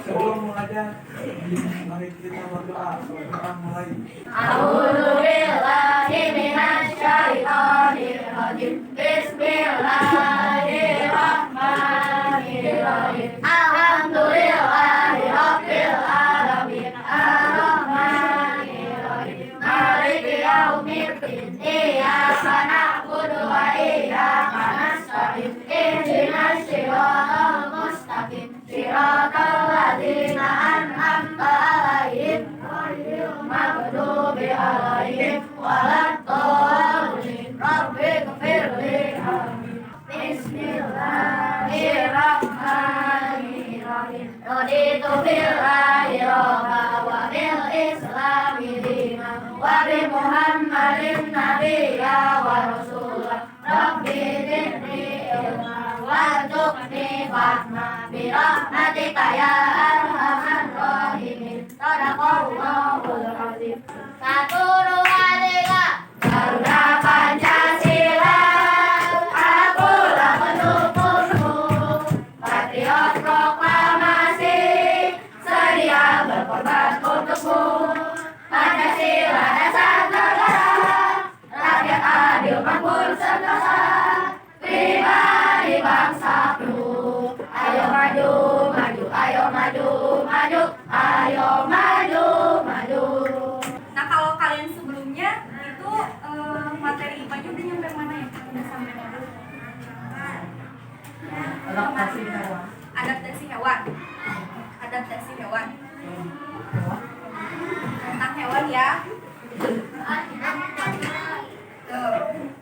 Sebelum mengajar, mari kita berdoa. Kita mulai. A'udzu billahi minasy syaithanir rajim. Bismillahirrahmanirrahim. Alhamdulillahi rabbil alamin. Arrahmanirrahim. Maliki yaumiddin. Iyyaka na'budu wa iyyaka nasta'in. Ihdinas shiratal mustaqim. Shiratal ladzina an'amta 'alaihim ghairil maghdubi 'alaihim waladdallin. Rabbighfirli. Bismillahirrahmanirrahim. Raditu billahi robba wa bil islami dinan wa bi Muhammadin nabiyya wa rasulah. Rabbi zidni ilma warzuqni fahma bi rahmatika ya arhamar rahimin. Shadaqallahul azim. Satu dua tiga. Garuda Pancasila, akulah pendukungmu. Patriot proklamasi, sedia berkorban untukmu. Pancasila dasar negara, rakyat adil makmur sentosa. Pribadi bangsaku, ayo maju, maju, ayo maju, maju, ayo maju, maju. Nah, kalau kalian sebelumnya itu materi IPA-nya udah nyampe mana ya? Udah sampai mana? Adaptasi hewan. Adaptasi hewan. Adaptasi hewan. Tentang hewan ya. Tuh.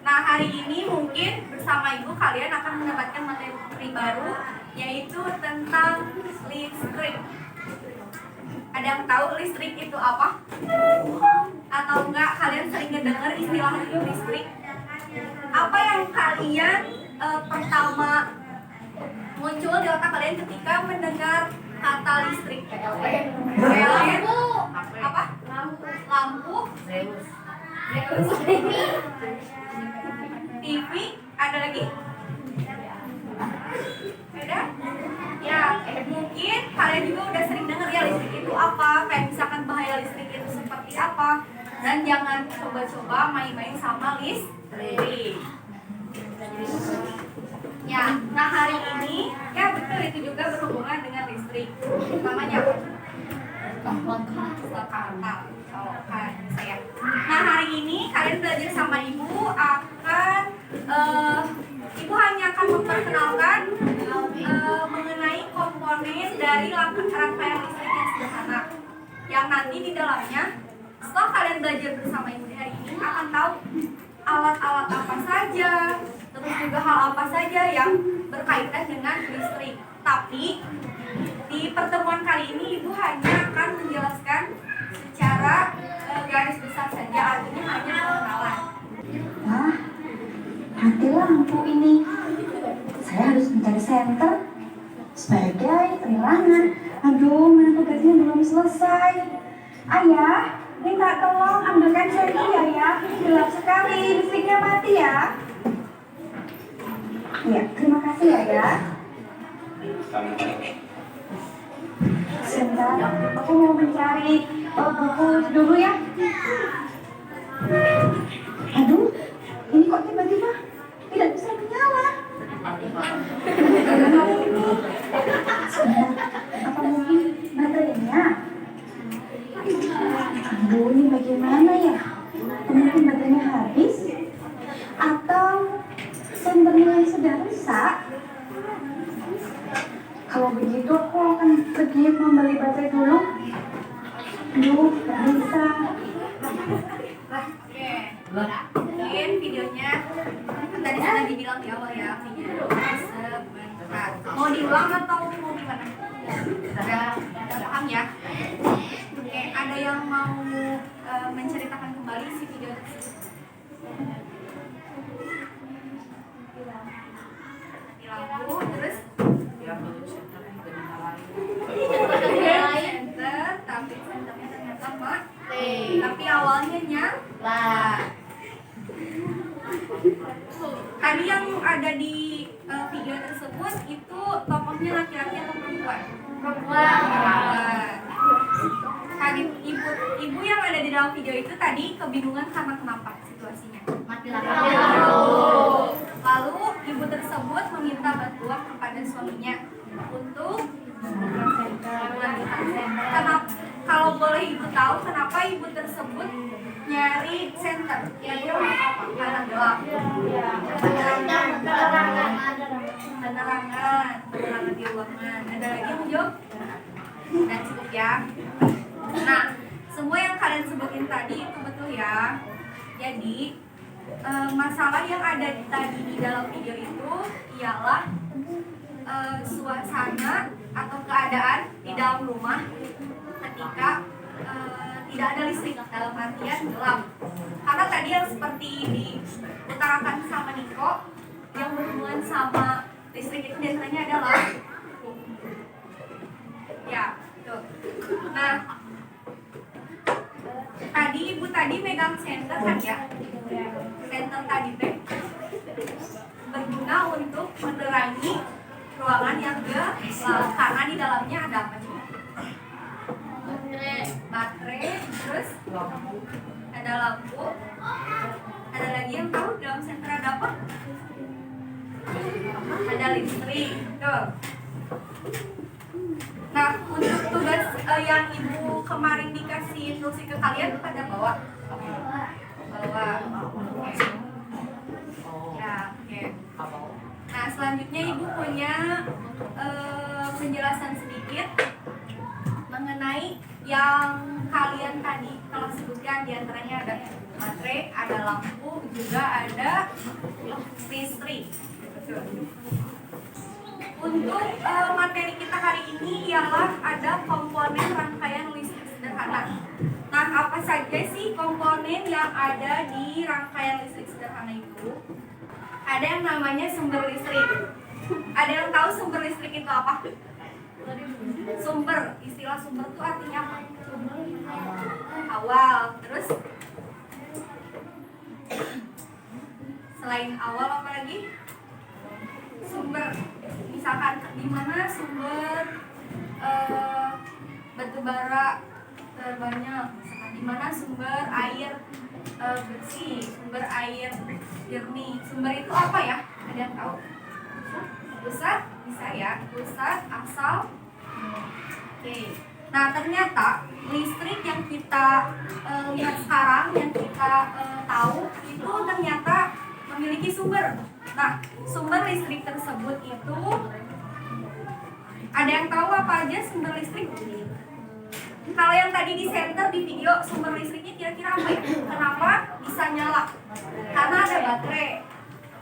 Nah, hari ini mungkin bersama Ibu kalian akan mendapatkan materi baru, yaitu tentang listrik. Ada yang tahu listrik itu apa? Atau enggak kalian sering ngedengar istilah listrik? Apa yang kalian pertama muncul di otak kalian ketika mendengar kata listrik? Lampu. Apa? Lampu. TV. Ada lagi? Ada? Ya, mungkin kalian juga udah sering dengar ya listrik itu apa, kayak misalkan bahaya listrik itu seperti apa. Dan jangan coba-coba main-main sama listrik. Ya, nah hari ini ya betul itu juga berhubungan dengan listrik. Namanya apa? Colokan saya. Nah hari ini kalian belajar sama Ibu akan Ibu hanya akan memperkenalkan mengenai komponen dari rangkaian listrik yang sederhana, yang nanti di dalamnya setelah kalian belajar bersama Ibu di hari ini akan tahu alat-alat apa saja, terus juga hal apa saja yang berkaitan dengan listrik. Tapi di pertemuan kali ini Ibu hanya akan menjelaskan secara garis besar saja, artinya hanya pengenalan. Wah, mati lampu ini. Saya harus mencari senter sebagai penerangan. Aduh, mana tugasnya belum selesai. Ayah, minta tolong ambilkan senter ya, ya. Ini gelap sekali, listriknya mati ya. Ya, terima kasih ya, ya. Sebentar, aku mau mencari buku dulu ya. Aduh, ini kok tiba-tiba tidak bisa menyala. Sebentar, apa mungkin baterainya? Aduh, ini bagaimana ya? Mungkin baterainya habis? Atau senternya yang sudah rusak? Kalau begitu aku akan pergi membeli baterai dulu. Aduh, gak bisa. Oke. Mungkin videonya tadi sudah dibilang di awal ya, video sebentar. Mau diulang atau mau gimana? Udah paham ya? Oke, ada yang mau menceritakan kembali si video tersebut? Di lampu, terus? Center, tapi centernya ternyata mati. Tapi awalnya nyala. Tadi yang ada di video tersebut itu tokohnya laki-laki atau perempuan? Perempuan. video itu tadi kebingungan karena kenapa situasinya? Mati lampu. Lalu ibu tersebut meminta bantuan kepada suaminya untuk melakukan senter. Kenapa? Kalau boleh ibu tahu kenapa ibu tersebut nyari senter? Kira-kira apa? Karena gelap. Penerangan di ruangan. Ada lagi yang menjawab? Dan cukup ya. Nah, semua yang kalian sebutin tadi itu betul ya. Jadi masalah yang ada tadi di dalam video itu ialah suasana atau keadaan di dalam rumah ketika tidak ada listrik, dalam artian gelap. Karena tadi yang seperti diutarakan sama Niko, yang berhubungan sama listrik itu biasanya adalah ya, betul. Nah, tadi ibu tadi megang senter kan ya? Senter tadi teh berguna untuk menerangi ruangan yang gelap karena di dalamnya ada apa sih? Baterai, terus ada lampu. Ada lagi yang tahu dalam senter ada apa? Ada listrik. Tuh. Nah, untuk tugas yang ibu kemarin dikasih instruksi ke kalian pada bawa. Ya, oke. Nah, selanjutnya ibu punya penjelasan sedikit mengenai yang kalian tadi kalau sebutkan, diantaranya ada baterai, ada lampu, juga ada listrik. Untuk materi kita hari ini ialah ada komponen rangkaian listrik sederhana. Nah, apa saja sih komponen yang ada di rangkaian listrik sederhana itu? Ada yang namanya sumber listrik. Ada yang tahu sumber listrik itu apa? Sumber, istilah sumber itu artinya apa? Awal. Terus selain awal apa lagi? Sumber. Misalkan di mana sumber batu bara terbanyak, misalkan di mana sumber air bersih, sumber air jernih. Sumber itu apa ya? Ada yang tahu? Pusat, bisa ya. Pusat, asal. Oke. Nah, ternyata listrik yang kita lihat sekarang, yang kita tahu itu ternyata memiliki sumber. Nah, sumber listrik tersebut itu ada yang tahu apa aja sumber listrik? Kalau yang tadi di center di video, sumber listriknya kira-kira apa ya? Kenapa bisa nyala? Karena ada baterai.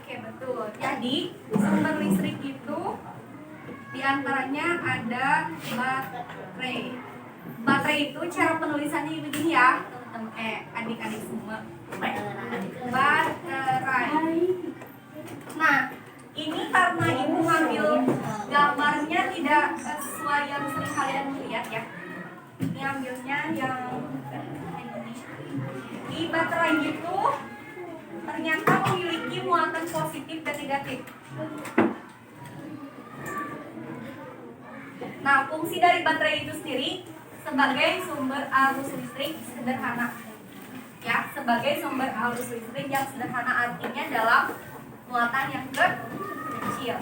Oke, betul. Jadi, sumber listrik itu diantaranya ada baterai. Baterai itu cara penulisannya begini ya, adik-adik semua. Baterai. Nah, ini karena ibu ngambil gambarnya tidak sesuai yang sering kalian lihat ya. Ini ambilnya yang ini. Di baterai itu ternyata memiliki muatan positif dan negatif. Nah, fungsi dari baterai itu sendiri sebagai sumber arus listrik sederhana. Ya, sebagai sumber arus listrik yang sederhana artinya dalam muatan yang kecil.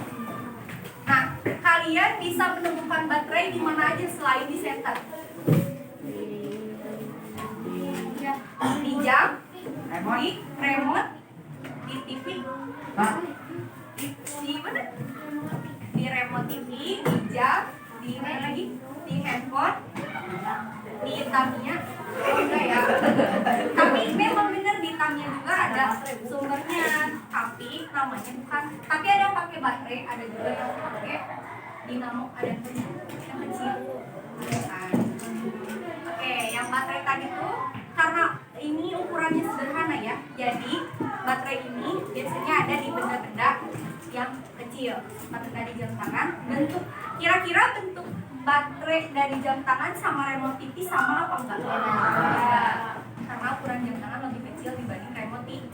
Nah, kalian bisa menemukan baterai di mana aja selain di senter? Di jam, di remote, di TV, di mana? Di remote TV, di jam, di mana lagi? Di handphone, di tamnya. Enggak ya. Tapi memang benar di tamnya juga ada sumbernya. Tapi namanya bukan. Tapi ada yang pakai baterai, ada juga yang pakai dinamo, ada yang kecil. Oke, yang baterai tadi tuh karena ini ukurannya sederhana ya. Jadi baterai ini biasanya ada di benda-benda yang kecil. Seperti tadi jam tangan. Bentuk kira-kira bentuk baterai dari jam tangan sama remote TV sama apa enggak? Ya, karena ukuran jam tangan lebih kecil dibanding remote TV.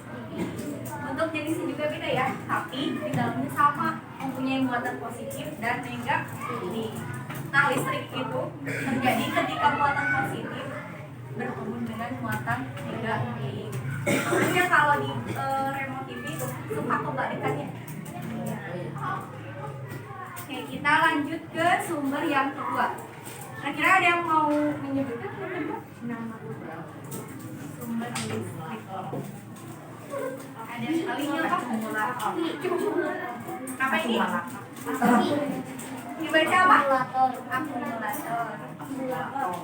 Untuk jenisnya juga beda ya, tapi di dalamnya sama, mempunyai muatan positif dan negatif. Nah, listrik itu terjadi ketika muatan positif bertemu dengan dengan muatan 3 makanya kalau di remote TV itu suka kebalikannya. Oke, kita lanjut ke sumber yang kedua. Kira-kira ada yang mau menyebutkan nama sumber listrik? Ada sekalinya apa? Apa ini? Dibaca apa? Akumulator.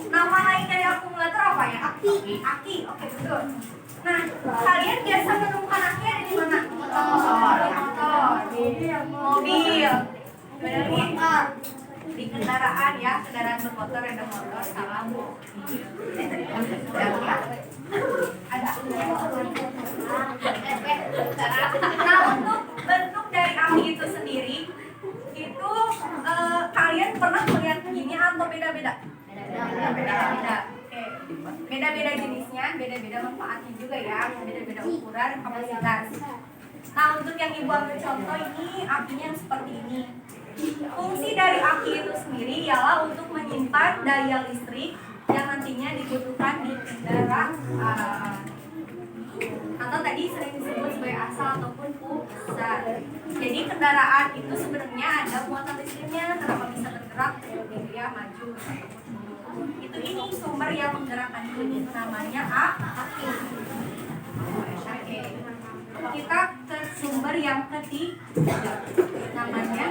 Nama lain dari akumulator apa ya? Aki. Oke, betul. Nah, kalian biasa menemukan aki ada di mana? Motor, mobil, benar di kendaraan ya, kendaraan bermotor, ada motor, salah bu. Ada. Nah, untuk bentuk dari aki itu sendiri itu kalian pernah melihat begini atau beda-beda? Beda. Oke. Beda-beda jenisnya, beda-beda manfaatnya juga ya, beda-beda ukuran, kapasitas. Nah, untuk yang ibu ambil contoh ini akinya yang seperti ini. Fungsi dari aki itu sendiri ialah untuk menyimpan daya listrik yang nantinya dibutuhkan di kendaraan atau tadi sering disebut sebagai asal ataupun pusat. Jadi kendaraan itu sebenarnya ada muatan listriknya, kenapa bisa bergerak gitu ya, maju. Itu ini sumber yang menggerakkan ini namanya aki. Oke. Kita ke sumber yang ketiga namanya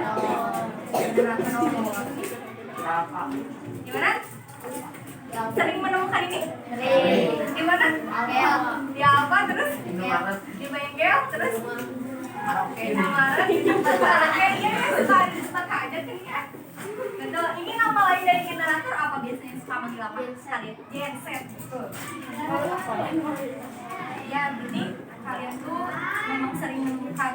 generator. Gimana? Sering menemukan ini? Di mana? Di apa terus? Di bengkel terus? Oke, di Maret, di iya suka aja kan ya. Betul. Ini nama lain dari generator apa biasanya suka manggil apa? Kalian genset. Ya, berarti kalian tuh memang sering menemukan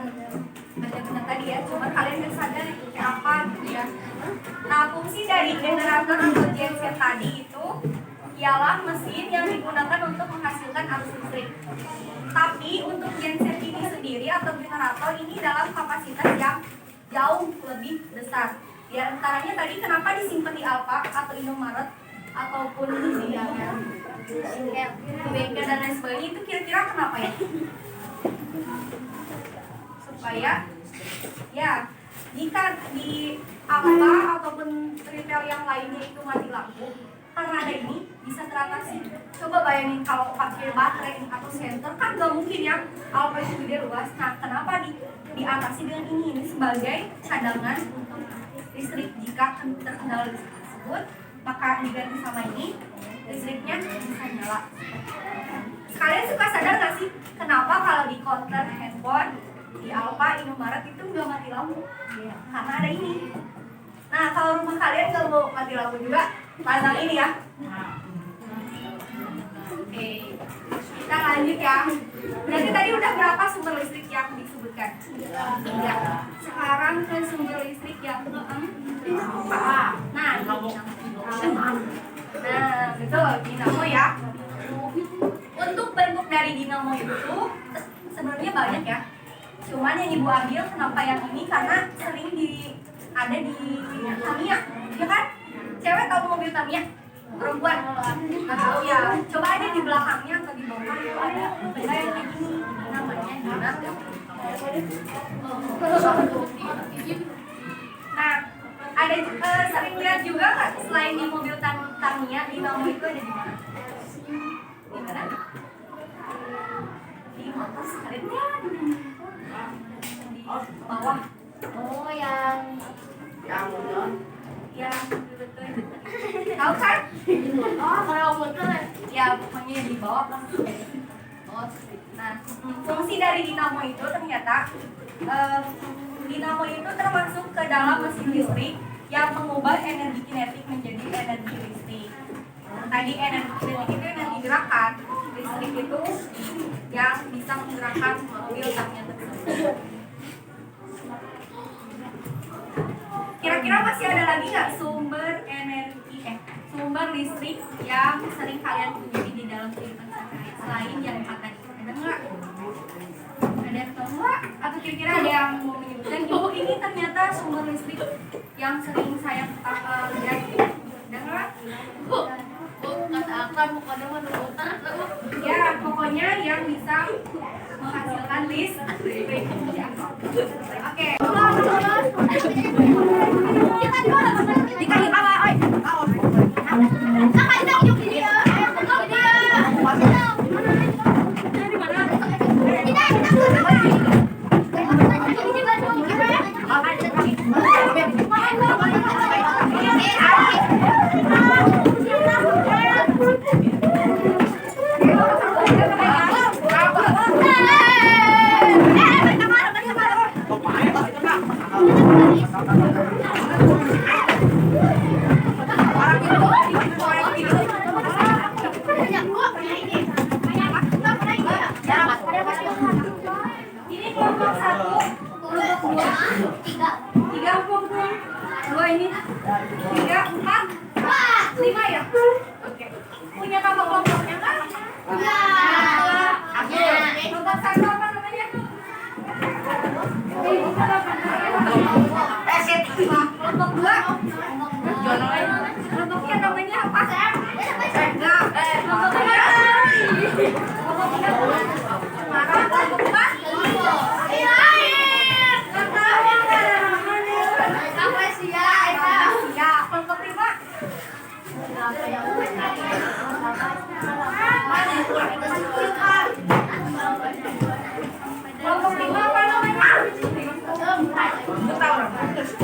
benda-benda tadi ya, cuma kalian nggak sadar itu kayak apa gitu ya. Nah, fungsi dari generator atau genset tadi itu ialah mesin yang digunakan untuk menghasilkan arus listrik. Tapi untuk genset ini sendiri atau generator ini dalam kapasitas yang jauh lebih besar. Di antaranya tadi kenapa disimpan di Alfa atau Indomaret ataupun di bengkel dan lain sebagainya, itu kira-kira kenapa ya? Supaya ya jika di Alfa ataupun retail yang lainnya itu mati lampu, karena ada ini bisa teratasi. Coba bayangin kalau pakai baterai atau senter kan gak mungkin ya, Alfa itu gede luas. Nah, kenapa diatasi dengan ini sebagai cadangan untuk listrik jika terkendala listrik tersebut, maka diganti sama ini, listriknya bisa nyala. Kalian suka sadar gak sih kenapa kalau di counter handphone di Alfa, Indomaret itu nggak mati lampu? Karena ada ini. Nah, kalau rumah kalian nggak mau mati lampu juga, pasang ini ya. Oke, kita lanjut ya. Berarti tadi udah berapa sumber listrik yang disebutkan? 3. Sekarang ke sumber listrik yang keempat. Nah, betul, dinamo ya. Untuk bentuk dari dinamo itu sebenarnya banyak ya. Cuman yang ibu ambil kenapa yang ini karena sering ada di Tamiya, ya kan? Cewek tahu mobil Tamiya? Perempuan nggak tahu ya. Coba aja di belakangnya atau di bawah itu ada benda yang kayak gini, namanya dinamo. Nah, ada sering lihat juga nggak selain di mobil Tamiya, dinamo itu ada di mana? Di mana? Di motor sekalian di bawah. Oh, yang Ya, betul. Tahu kan? oh, kalau motor Ya, pokoknya di bawah lah. Nah, fungsi dari dinamo itu ternyata dinamo itu termasuk ke dalam mesin listrik yang mengubah energi kinetik menjadi energi listrik. Tadi energi kinetik itu energi gerakan, listrik itu yang bisa menggerakkan mobil Tamiya tersebut. Kira-kira masih ada lagi nggak sumber sumber listrik yang sering kalian temui di dalam kehidupan sehari-hari selain yang 4 tadi? Ada nggak? Ada yang tahu nggak? Atau kira-kira ada yang mau menyebutkan? Oh, ini ternyata sumber listrik yang sering saya lihat. Ada nggak? kata akan bukan dengan pokoknya yang bisa menghasilkan listrik. Ya. Oke. Dikasih apa, oi? Ini kelompok 1, kelompok 2, 3 kelompok 2 ini 3, 4, 5 ya? Oke. Punya nama kelompoknya kan? Kelompok 1 apa namanya? Kelompok 2? Kelompoknya namanya apa? Enggak. Kelompok 3? Kelompok 3? Marah. Kelompok 4? Kelompok 5? Kelompok 5 apa namanya?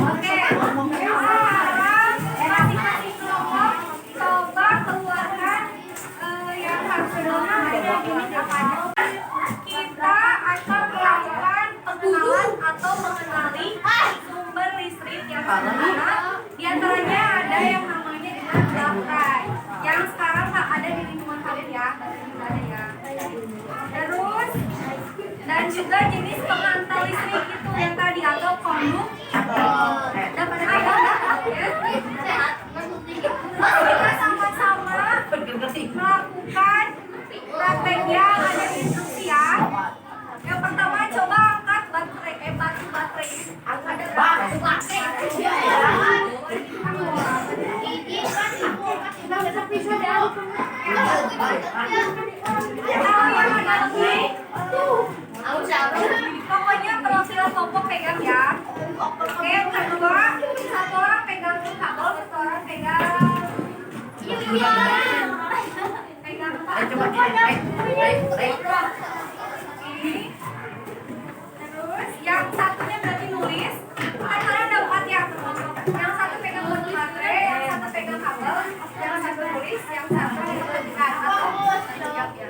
Oke. Masing-masing kelompok coba keluarkan yang harusnya ada di ini apa aja. Kita akan melakukan pengenalan atau mengenali sumber listrik yang mana di antaranya ada yang namanya dengan baterai yang sekarang nggak ada di lingkungan kalian ya, nggak ada ya. Terus dan juga jenis pengantar listrik itu yang tadi atau konduktor. Dapat ada ya? Kita sama-sama melakukan praktek yang ada di instruksi ya. Yang pertama coba angkat baterai, baterai. Angkat baterai. Tahu yang ada lebih? Pokoknya perwakilan kelompok pegang ya. Oke, yang kedua, satu orang pegang kabel, satu orang pegang. Pegang ini. Terus yang satunya berarti nulis. Kan kalian ada 4 ya. Yang satu pegang baterai, yang satu pegang kabel, yang satu nulis, yang satu pegang oke.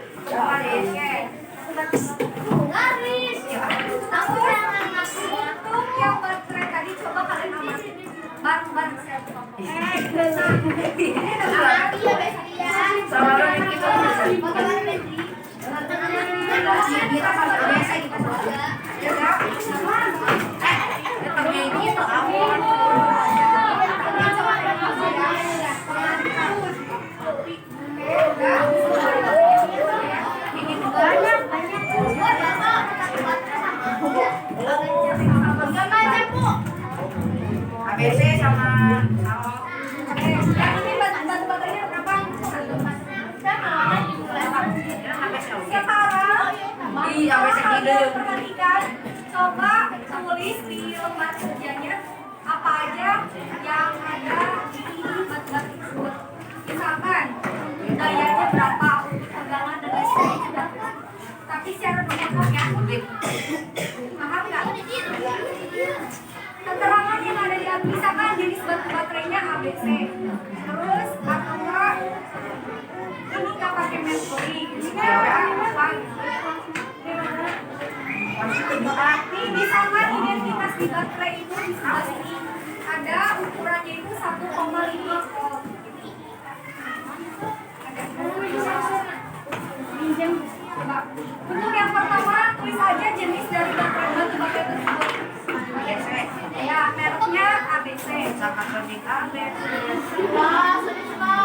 Untuk yang baterai tadi coba kalian amatin bareng-bareng saya. ABC sama yang ini baterainya berapa? Sekarang perhatikan, coba tulis di lembar kerjanya apa aja yang ada di baterai tersebut. Misalkan dayanya berapa, tegangan dan lain sebagainya. Tapi secara berkelompok ya. Paham nggak? Keterangan yang ada di atas, misalkan jenis baterainya ABC. Terus atau enggak ini nggak pakai merkuri, nih misalkan identitas di baterai itu di sebelah sini ada ukurannya itu 1,5 volt. Untuk yang pertama tulis aja jenis dari baterai tersebut. Ya, mereknya ABC. Sama kredit ABC. Wah, sudah